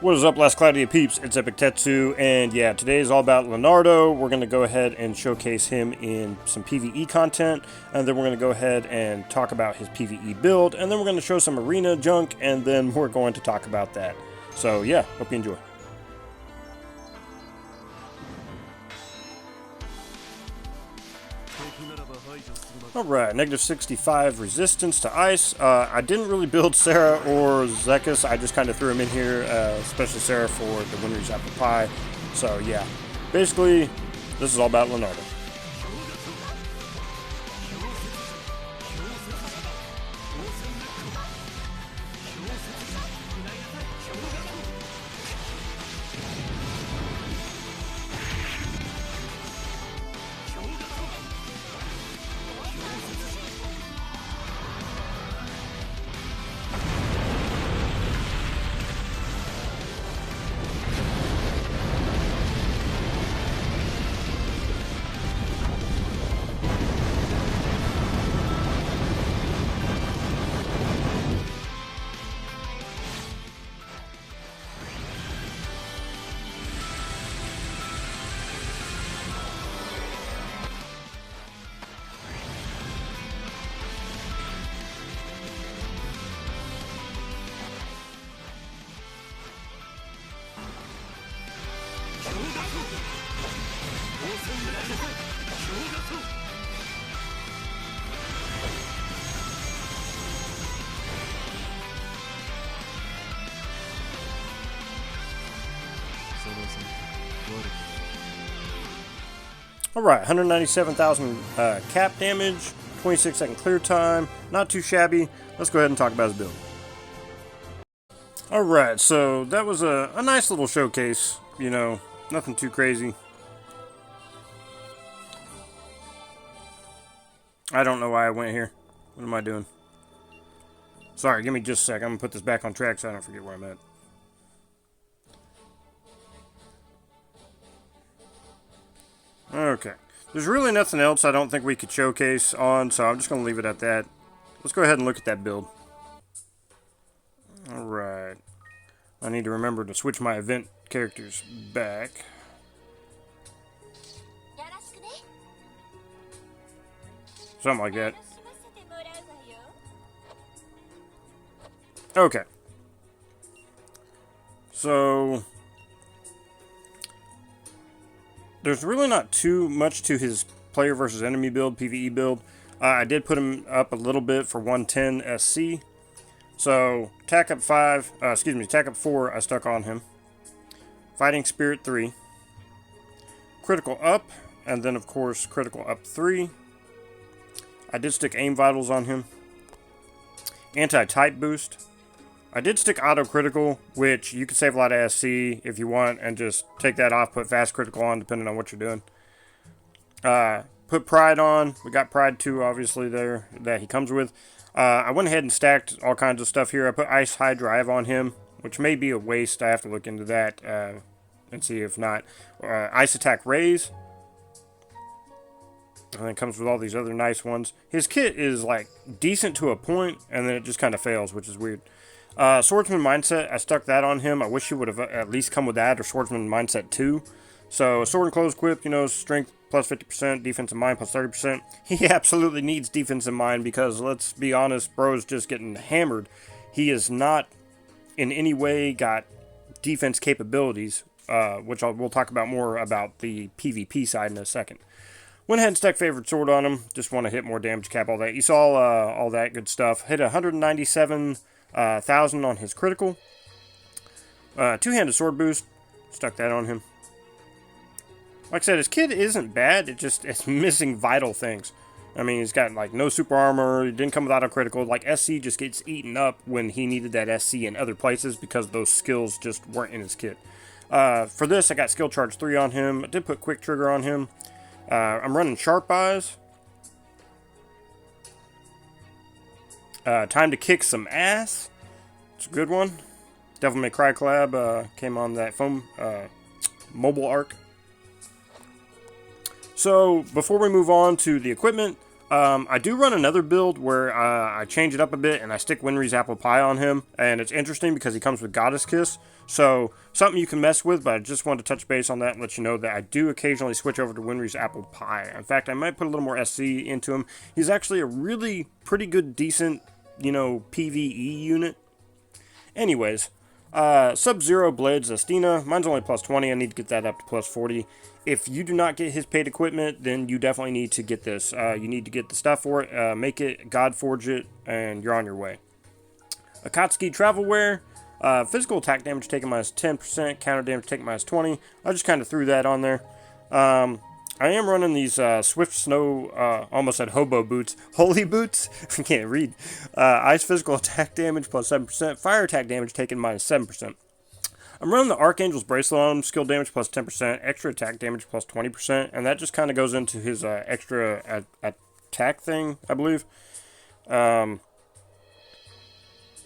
What is up, last Cloudia peeps? It's Epic Tetsu, and yeah, today is all about Lonardo. We're going to go ahead and showcase him in some PvE content, and then we're going to go ahead and talk about his PvE build, and then we're going to show some arena junk, and then we're going to talk about that. So yeah, hope you enjoy. Alright, negative 65 resistance to ice. I didn't really build Sarah or Zekis. I just kind of threw him in here, especially Sarah for the Winner's Apple Pie. So yeah, basically, this is all about Lonardo. Alright, 197,000 cap damage, 26-second clear time, not too shabby. Let's go ahead and talk about his build. Alright, so that was a nice little showcase, you know, nothing too crazy. I don't know why I went here. What am I doing? Sorry, give me just a sec. I'm going to put this back on track so I don't forget where I'm at. Okay. There's really nothing else I don't think we could showcase on, so I'm just going to leave it at that. Let's go ahead and look at that build. Alright. I need to remember to switch my event characters back. Something like that. Okay. So there's really not too much to his player versus enemy build, PvE build. I did put him up a little bit for 110 SC. So, attack up 4, I stuck on him. Fighting Spirit 3. Critical up, and then of course, critical up 3. I did stick aim vitals on him. Anti-type boost. I did stick auto critical, which you can save a lot of SC if you want, and just take that off, put fast critical on, depending on what you're doing. Put Pride on. We got Pride 2, obviously, there, that he comes with. I went ahead and stacked all kinds of stuff here. I put Ice High Drive on him, which may be a waste. I have to look into that and see if not. Ice Attack Raise. And it comes with all these other nice ones. His kit is, like, decent to a point, and then it just kind of fails, which is weird. Swordsman Mindset, I stuck that on him. I wish he would have at least come with that, or Swordsman Mindset 2. So, Sword and Close Equip, you know, strength plus 50%, defense in mind plus 30%. He absolutely needs defense in mind because, let's be honest, bro's just getting hammered. He is not in any way got defense capabilities, which we'll talk about more about the PvP side in a second. Went ahead and stuck Favorite Sword on him. Just want to hit more damage cap, all that. You saw all that good stuff. Hit 197,000 on his critical. Two-handed sword boost. Stuck that on him. Like I said, his kit isn't bad. It's missing vital things. I mean, he's got like no super armor. He didn't come with auto critical. Like SC just gets eaten up when he needed that SC in other places because those skills just weren't in his kit. For this, I got skill charge 3 on him. I did put quick trigger on him. I'm running Sharp Eyes. Time to Kick Some Ass. It's a good one. Devil May Cry collab came on that foam mobile arc. So, before we move on to the equipment, I do run another build where I change it up a bit and I stick Winry's Apple Pie on him, and it's interesting because he comes with Goddess Kiss, so something you can mess with, but I just wanted to touch base on that and let you know that I do occasionally switch over to Winry's Apple Pie. In fact, I might put a little more SC into him. He's actually a really pretty good, decent, PvE unit. Anyways, Sub-Zero Blades Astina. Mine's only plus 20. I need to get that up to plus 40. If you do not get his paid equipment, then you definitely need to get this. You need to get the stuff for it, make it, God Forge it, and you're on your way. Akatsuki Travel Wear. Physical attack damage taken minus 10%, counter damage taken minus 20. I just kind of threw that on there. I am running these Swift Snow, almost said hobo boots, holy boots. I can't read. Ice physical attack damage plus 7%, fire attack damage taken minus 7%. I'm running the Archangel's Bracelet on him, skill damage plus 10%, extra attack damage plus 20%, and that just kind of goes into his extra attack thing, I believe.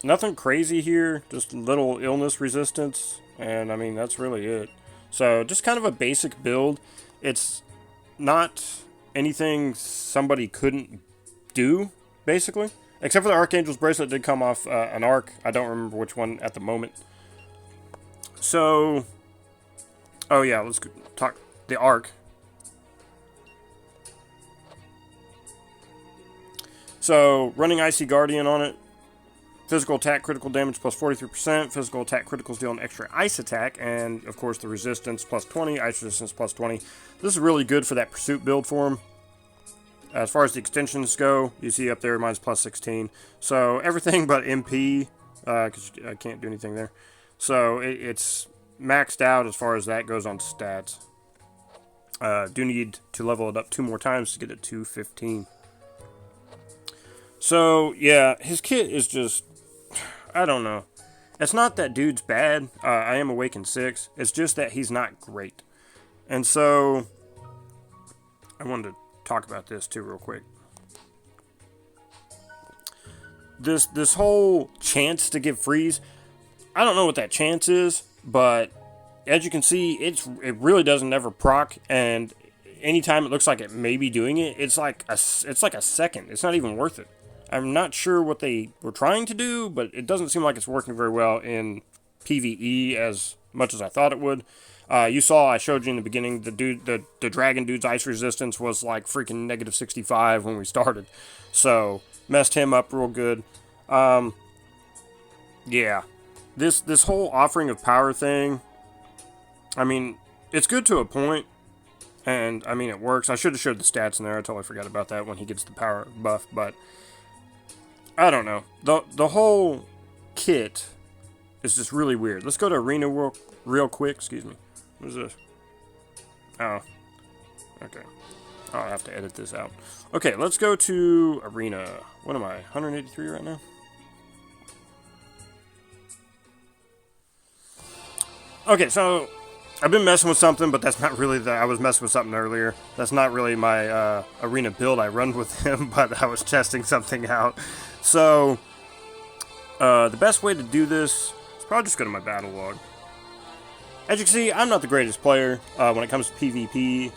Nothing crazy here, just little illness resistance, and I mean, that's really it. So, just kind of a basic build. It's not anything somebody couldn't do, basically. Except for the Archangel's Bracelet did come off an arc. I don't remember which one at the moment. So, oh yeah, let's talk the arc. So, running Icy Guardian on it. Physical attack critical damage plus 43%. Physical attack criticals deal an extra ice attack. And, of course, the resistance plus 20. Ice resistance plus 20. This is really good for that pursuit build for him. As far as the extensions go, you see up there, mine's plus 16. So, everything but MP, because I can't do anything there. So, it's maxed out as far as that goes on stats. Do need to level it up 2 more times to get it to 15. So, yeah, his kit is just, I don't know. It's not that dude's bad. I am Awakened 6. It's just that he's not great. And so, I wanted to talk about this too real quick. This whole chance to give freeze, I don't know what that chance is, but as you can see, it really doesn't ever proc, and anytime it looks like it may be doing it, it's like a second. It's not even worth it. I'm not sure what they were trying to do, but it doesn't seem like it's working very well in PvE as much as I thought it would. You saw, I showed you in the beginning, the dragon dude's ice resistance was like freaking negative 65 when we started. So, messed him up real good. Yeah. This whole offering of power thing, I mean, it's good to a point, and, I mean, it works. I should have showed the stats in there. I totally forgot about that when he gets the power buff, but I don't know. The whole kit is just really weird. Let's go to Arena real quick. Excuse me. What is this? Oh. Okay. I'll have to edit this out. Okay, let's go to Arena. What am I? 183 right now? Okay, so I've been messing with something, but that's not really I was messing with something earlier. That's not really my arena build I run with him, but I was testing something out. So, the best way to do this is probably just go to my battle log. As you can see, I'm not the greatest player when it comes to PvP,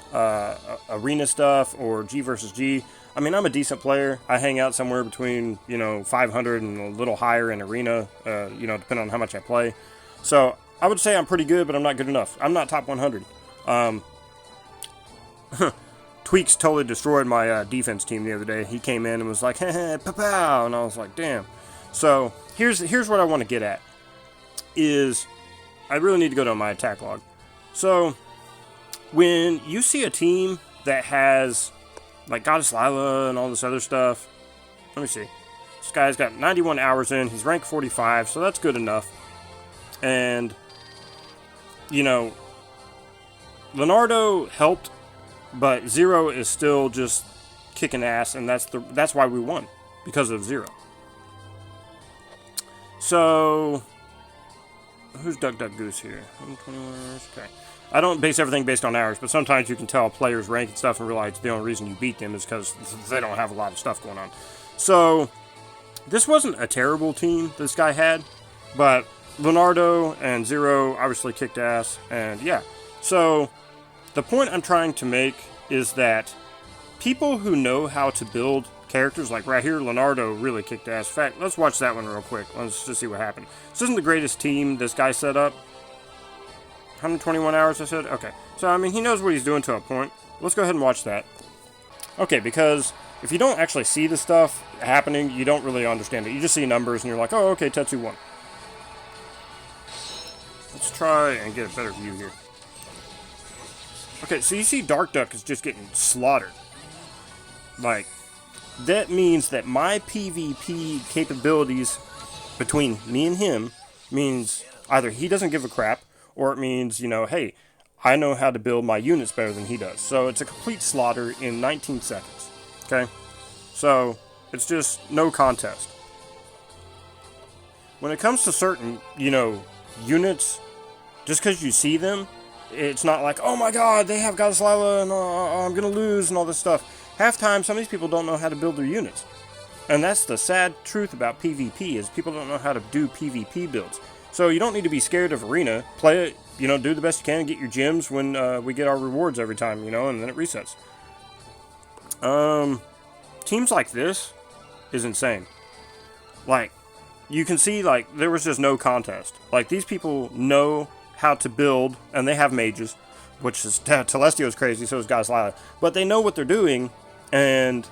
arena stuff, or G versus G. I mean, I'm a decent player. I hang out somewhere between, 500 and a little higher in arena, depending on how much I play. So, I would say I'm pretty good, but I'm not good enough. I'm not top 100. Tweaks totally destroyed my defense team the other day. He came in and was like, heh, pow, and I was like, damn. So, here's what I want to get at, is I really need to go to my attack log. So, when you see a team that has, like, Goddess Lila and all this other stuff, let me see. This guy's got 91 hours in. He's rank 45, so that's good enough. And, Lonardo helped, but Zero is still just kicking ass, and that's why we won, because of Zero. So, who's Duck Duck Goose here? 121 hours. Okay. I don't base everything based on hours, but sometimes you can tell a player's rank and stuff and realize the only reason you beat them is because they don't have a lot of stuff going on. So, this wasn't a terrible team this guy had, but Lonardo and Zero obviously kicked ass, and yeah. So, the point I'm trying to make is that people who know how to build characters, like right here, Lonardo really kicked ass. In fact, let's watch that one real quick. Let's just see what happened. This isn't the greatest team this guy set up. 121 hours, I said? Okay. So, I mean, he knows what he's doing to a point. Let's go ahead and watch that. Okay, because if you don't actually see the stuff happening, you don't really understand it. You just see numbers, and you're like, oh, okay, Tetsu won. Let's try and get a better view here. Okay, so you see Dark Duck is just getting slaughtered. Like, that means that my PvP capabilities between me and him means either he doesn't give a crap, or it means, you know, hey, I know how to build my units better than he does. So it's a complete slaughter in 19 seconds. Okay? So it's just no contest. When it comes to certain, you know, units, just because you see them, it's not like, oh my god, they have Godzilla and I'm going to lose and all this stuff. Half time, some of these people don't know how to build their units. And that's the sad truth about PvP, is people don't know how to do PvP builds. So you don't need to be scared of Arena. Play it, you know, do the best you can and get your gems when we get our rewards every time, you know, and then it resets. Teams like this is insane. Like, you can see, like, there was just no contest. Like, these people know how to build, and they have mages, which is, Telestio's crazy, so is Godzilla. But they know what they're doing, and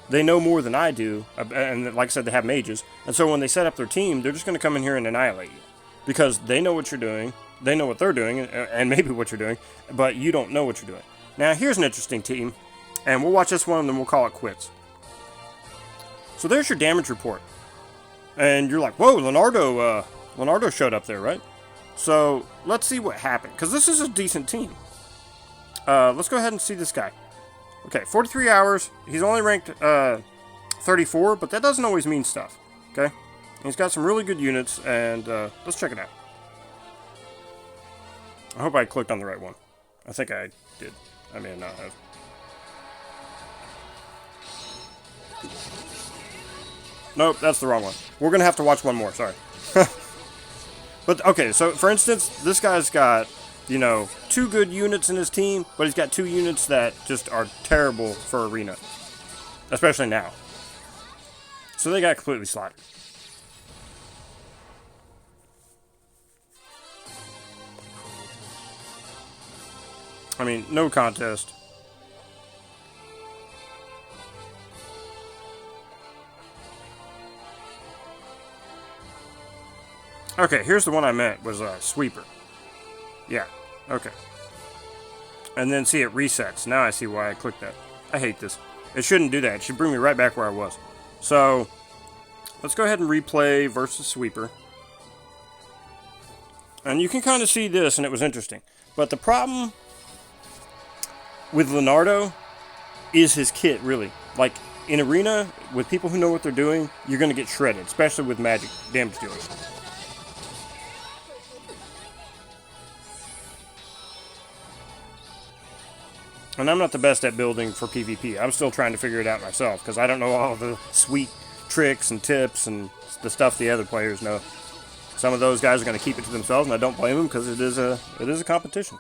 they know more than I do, and like I said, they have mages. And so when they set up their team, they're just going to come in here and annihilate you. Because they know what you're doing, they know what they're doing, and maybe what you're doing, but you don't know what you're doing. Now, here's an interesting team, and we'll watch this one, and then we'll call it quits. So there's your damage report. And you're like, whoa, Lonardo showed up there, right? So, let's see what happened, because this is a decent team. Let's go ahead and see this guy. Okay, 43 hours. He's only ranked 34, but that doesn't always mean stuff. Okay? And he's got some really good units, and let's check it out. I hope I clicked on the right one. I think I did. I may not have. Nope, that's the wrong one. We're going to have to watch one more, sorry. But, okay, so, for instance, this guy's got, you know, 2 good units in his team, but he's got 2 units that just are terrible for Arena. Especially now. So they got completely slaughtered. I mean, no contest. Okay, here's the one I meant, was Sweeper. Yeah, okay. And then see, it resets. Now I see why I clicked that. I hate this. It shouldn't do that. It should bring me right back where I was. So, let's go ahead and replay versus Sweeper. And you can kind of see this, and it was interesting. But the problem with Lonardo is his kit, really. Like, in Arena, with people who know what they're doing, you're going to get shredded, especially with magic damage dealers. And I'm not the best at building for PvP. I'm still trying to figure it out myself, because I don't know all the sweet tricks and tips and the stuff the other players know. Some of those guys are going to keep it to themselves, and I don't blame them, because it is a competition.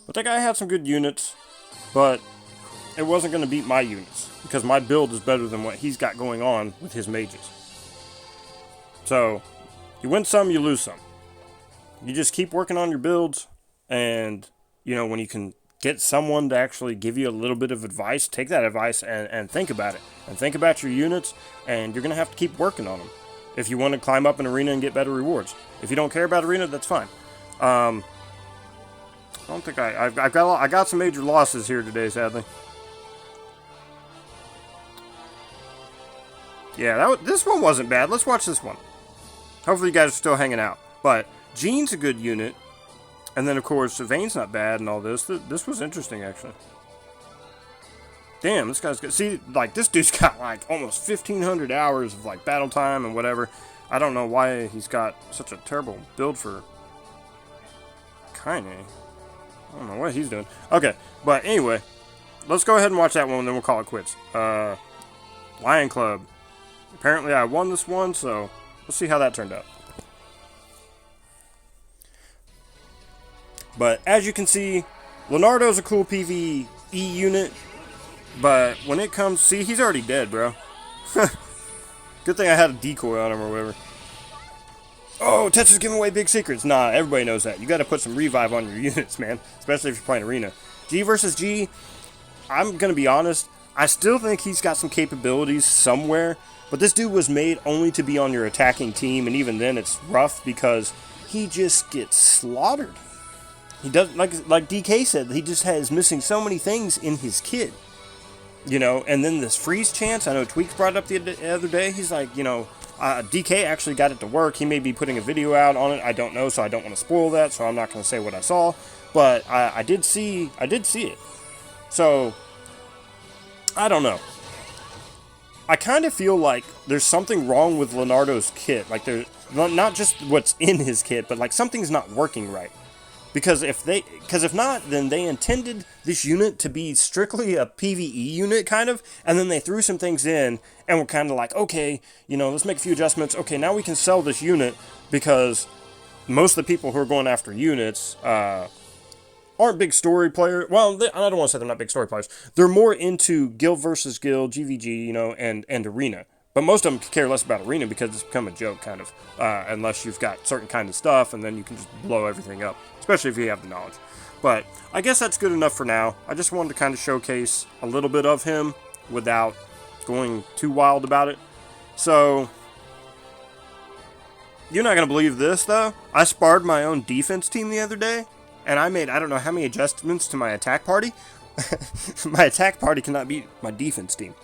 But that guy had some good units, but it wasn't going to beat my units, because my build is better than what he's got going on with his mages. So, you win some, you lose some. You just keep working on your builds, and, you know, when you can get someone to actually give you a little bit of advice, take that advice and think about it. And think about your units, and you're going to have to keep working on them if you want to climb up an arena and get better rewards. If you don't care about arena, that's fine. I don't think I got some major losses here today, sadly. Yeah, this one wasn't bad. Let's watch this one. Hopefully you guys are still hanging out. But Jean's a good unit. And then, of course, Vane's not bad and all this. This was interesting, actually. Damn, this guy's good. See, like, this dude's got, like, almost 1,500 hours of, like, battle time and whatever. I don't know why he's got such a terrible build for Kaine. I don't know what he's doing. Okay, but anyway, let's go ahead and watch that one, and then we'll call it quits. Lion Club. Apparently I won this one, so let's see how that turned out. But as you can see, Lonardo's a cool PvE unit, but when it comes... See, he's already dead, bro. Good thing I had a decoy on him or whatever. Oh, Tetsu's giving away big secrets. Nah, everybody knows that. You got to put some revive on your units, man. Especially if you're playing Arena. G versus G, I'm going to be honest. I still think he's got some capabilities somewhere. But this dude was made only to be on your attacking team. And even then, it's rough because he just gets slaughtered. He does, like DK said, he just is missing so many things in his kit. You know, and then this freeze chance, I know Tweaks brought it up the other day. He's like, you know, DK actually got it to work. He may be putting a video out on it. I don't know, so I don't want to spoil that, so I'm not going to say what I saw. But I did see it. So, I don't know. I kind of feel like there's something wrong with Lonardo's kit. Like, there's not just what's in his kit, but like something's not working right. Because if not, then they intended this unit to be strictly a PvE unit, kind of, and then they threw some things in, and were kind of like, okay, you know, let's make a few adjustments. Okay, now we can sell this unit, because most of the people who are going after units aren't big story players. Well, I don't want to say they're not big story players. They're more into guild versus guild, GVG, you know, and Arena. But most of them care less about Arena because it's become a joke, kind of, unless you've got certain kind of stuff, and then you can just blow everything up. Especially if you have the knowledge. But I guess that's good enough for now. I just wanted to kind of showcase a little bit of him without going too wild about it. So, you're not going to believe this, though. I sparred my own defense team the other day, and I made I don't know how many adjustments to my attack party. My attack party cannot beat my defense team.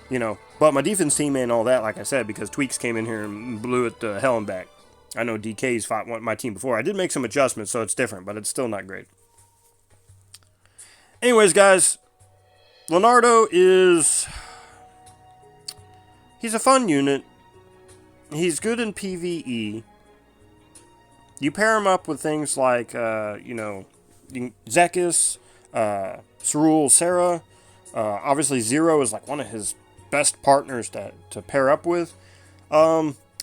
You know, but my defense team ain't all that, like I said, because Tweaks came in here and blew it to hell and back. I know DK's fought my team before. I did make some adjustments, so it's different, but it's still not great. Anyways, guys, Lonardo he's a fun unit. He's good in PvE. You pair him up with things like, you know, Zekis, Cerule, Sarah. Obviously, Zero is like one of his best partners to pair up with.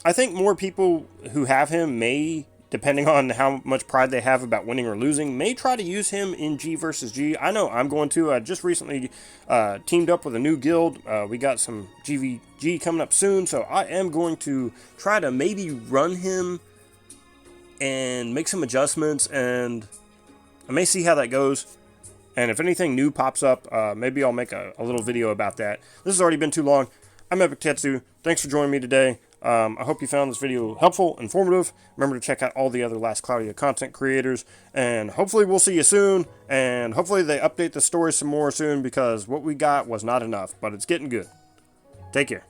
I think more people who have him may, depending on how much pride they have about winning or losing, may try to use him in G versus G. I know I'm going to. I just recently teamed up with a new guild. We got some GVG coming up soon, so I am going to try to maybe run him and make some adjustments, and I may see how that goes. And if anything new pops up, maybe I'll make a little video about that. This has already been too long. I'm Epic Tetsu. Thanks for joining me today. I hope you found this video helpful, informative. Remember to check out all the other Last Cloudia content creators. And hopefully we'll see you soon. And hopefully they update the story some more soon, because what we got was not enough. But it's getting good. Take care.